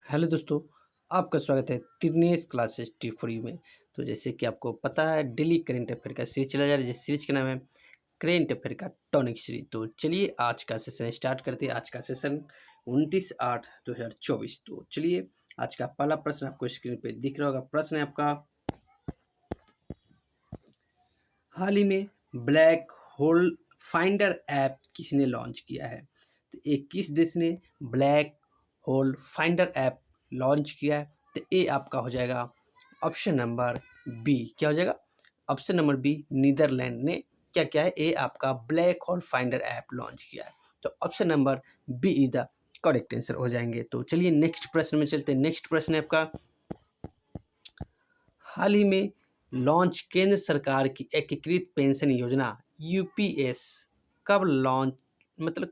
Hello दोस्तों, आपका स्वागत है तिरनेस क्लासेस टी फ्री में। तो जैसे कि आपको पता है डेली करेंट अफेयर का सीरीज चला जा रहा है, जिस सीरीज का नाम है करेंट अफेयर का टॉनिक सीरीज। तो चलिए आज का सेशन स्टार्ट करते हैं। आज का सेशन 29/8/2024। तो चलिए आज का पहला प्रश्न आपको स्क्रीन पे दिख रहा होगा। प्रश्न है आपका, हाल ही में ब्लैक होल फाइंडर ऐप किसने लॉन्च किया है? तो ये किस देश ने black hole finder app launch किया है? तो ये आपका हो जाएगा ऑप्शन नंबर बी। क्या हो जाएगा? ऑप्शन नंबर बी, नीदरलैंड ने क्या किया है? ये आपका black hole finder app launch किया है। तो option number B is the correct answer हो जाएंगे। तो चलिए नेक्स्ट प्रश्न में चलते हैं। नेक्स्ट प्रश्न है आपका, हाल ही में लॉन्च केंद्र सरकार की एकीकृत पेंशन योजना यूपीएस कब लॉन्च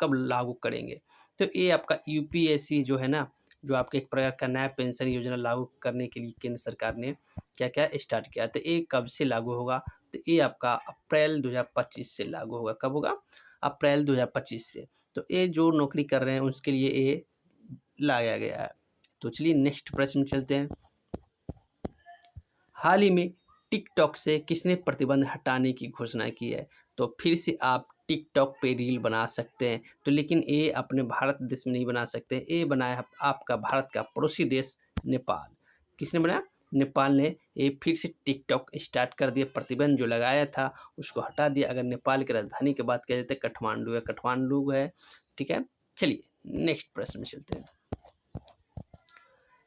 कब लागू करेंगे? तो ये आपका यूपीएससी जो है ना, जो आपके एक प्रकार का नया पेंशन योजना लागू करने के लिए केंद्र सरकार ने क्या क्या स्टार्ट किया। तो ये कब से लागू होगा? तो ये आपका अप्रैल 2025 से लागू होगा। कब होगा? अप्रैल 2025 से। तो ये जो नौकरी कर रहे हैं उसके लिए ये लाया गया है। तो चलिए नेक्स्ट प्रश्न में चलते हैं। हाल ही में टिकटॉक से किसने प्रतिबंध हटाने की घोषणा की है? तो फिर से आप टिकटॉक पे रील बना सकते हैं, तो लेकिन ये अपने भारत देश में नहीं बना सकते। ये बनाया आपका भारत का पड़ोसी देश नेपाल। किसने बनाया? नेपाल ने ये फिर से टिकटॉक स्टार्ट कर दिया। प्रतिबंध जो लगाया था उसको हटा दिया। अगर नेपाल की राजधानी की बात किया जाए तो काठमांडू है, काठमांडू है। ठीक है, चलिए नेक्स्ट प्रश्न में चलते हैं।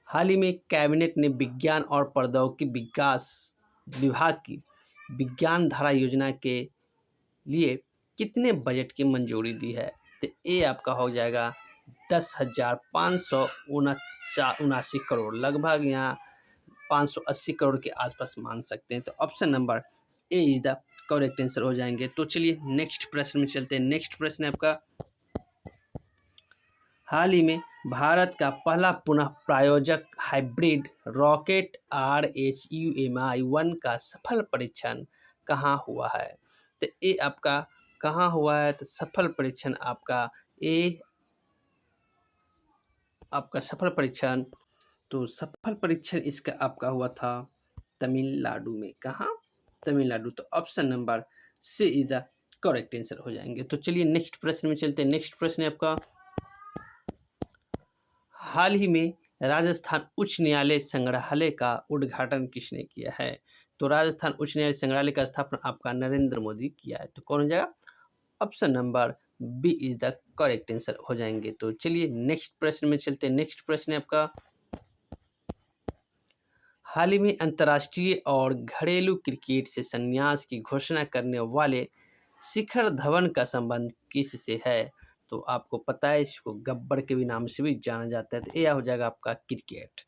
हाल ही में कैबिनेट ने विज्ञान और प्रौद्योगिकी विकास विभाग की विज्ञान धारा योजना के लिए कितने बजट की मंजूरी दी है? तो ये आपका हो जाएगा 10,579 करोड़, लगभग यहाँ 580 करोड़ के आसपास मान सकते हैं। तो option number A is the correct answer हो जाएंगे। तो चलिए नेक्स्ट प्रश्न में चलते हैं। नेक्स्ट प्रश्न है आपका, हाल ही में भारत का पहला पुनः प्रायोजक हाइब्रिड रॉकेट RHUMI-1 का सफल परीक्षण कहाँ हुआ है? तो ये आपका कहाँ हुआ है? तो सफल परीक्षण आपका सफल परीक्षण, तो सफल परीक्षण इसका आपका हुआ था तमिलनाडु में। कहाँ? तमिलनाडु। तो option number C is the correct answer हो जाएंगे। तो चलिए नेक्स्ट प्रश्न में चलते हैं। नेक्स्ट प्रश्न है आपका, हाल ही में राजस्थान उच्च न्यायालय संग्रहालय का उद्घाटन किसने किया है? तो राजस्थान उच्च न्यायालय संग्रहालय का स्थापना आपका नरेंद्र मोदी किया है। तो कौन हो जाएगा? Option number B is the correct answer हो जाएंगे। तो चलिए नेक्स्ट प्रश्न में चलते हैं। नेक्स्ट प्रश्न है आपका, हाल ही में अंतर्राष्ट्रीय और घरेलू क्रिकेट से संन्यास की घोषणा करने वाले शिखर धवन का संबंध किससे है? तो आपको पता है इसको गब्बर के भी नाम से भी जाना जाता है। तो यह हो जाएगा आपका क्रिकेट।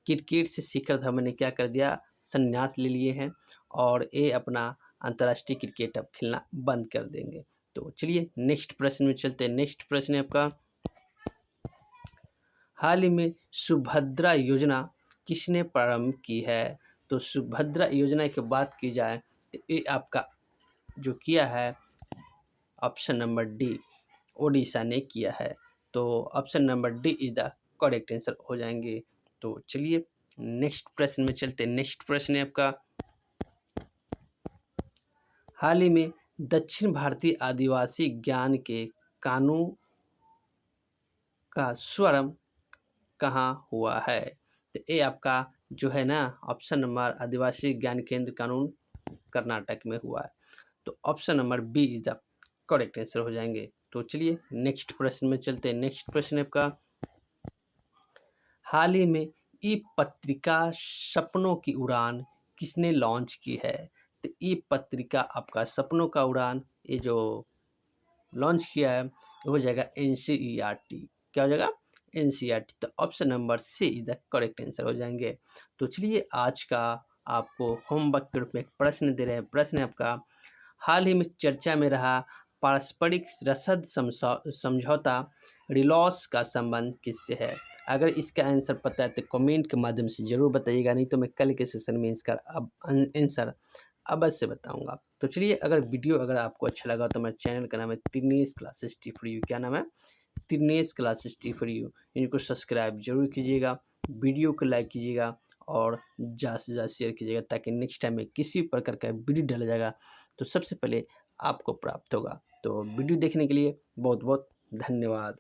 क्रिकेट से शिखर धवन ने क्या कर दिया? संन्यास ले लिए हैं और ये अपना अंतर्राष्ट्रीय क्रिकेट अब खेलना बंद कर देंगे। तो चलिए नेक्स्ट प्रश्न में चलते हैं। नेक्स्ट प्रश्न है आपका, हाल ही में सुभद्रा योजना किसने प्रारंभ की है? तो सुभद्रा योजना की बात की जाए तो ये आपका जो किया है ऑप्शन नंबर डी, ओडिशा ने किया है। तो option number D is the correct answer हो जाएंगे। तो चलिए नेक्स्ट प्रश्न में चलते हैं। नेक्स्ट प्रश्न है आपका, हाल ही में दक्षिण भारतीय आदिवासी ज्ञान के कानून का स्वरम कहाँ हुआ है? तो ये आपका जो है ना ऑप्शन नंबर आदिवासी ज्ञान केंद्र कानून कर्नाटक में हुआ है। तो option number B is the correct answer हो जाएंगे। तो चलिए नेक्स्ट प्रश्न में चलते हैं। नेक्स्ट प्रश्न आपका, हाल ही में ई पत्रिका सपनों की उड़ान किसने लॉन्च की है? तो ई पत्रिका आपका सपनों का उड़ान ये जो लॉन्च किया है वो हो जाएगा NCERT। क्या हो जाएगा? NCERT। तो option number C is the correct answer हो जाएंगे। तो चलिए आज का आपको होमवर्क के रूप में एक प्रश्न दे रहे हैं। प्रश्न है आपका, हाल ही में चर्चा में रहा पारस्परिक रसद समझौता रिलॉस का संबंध किससे है? अगर इसका आंसर पता है तो कमेंट के माध्यम से ज़रूर बताइएगा, नहीं तो मैं कल के सेशन में इसका अब आंसर अवश्य बताऊंगा। तो चलिए अगर आपको अच्छा लगा तो मेरे चैनल का नाम है तिरनेस क्लासेस टी फॉर यू। क्या नाम है? तिरनेस क्लासेस टी फॉर यू। इनको सब्सक्राइब जरूर कीजिएगा वीडियो को लाइक कीजिएगा और ज़्यादा से ज़्यादा शेयर कीजिएगा, ताकि नेक्स्ट टाइम में किसी भी प्रकार का वीडियो डाला जाएगा तो सबसे पहले आपको प्राप्त होगा। तो वीडियो देखने के लिए बहुत बहुत धन्यवाद।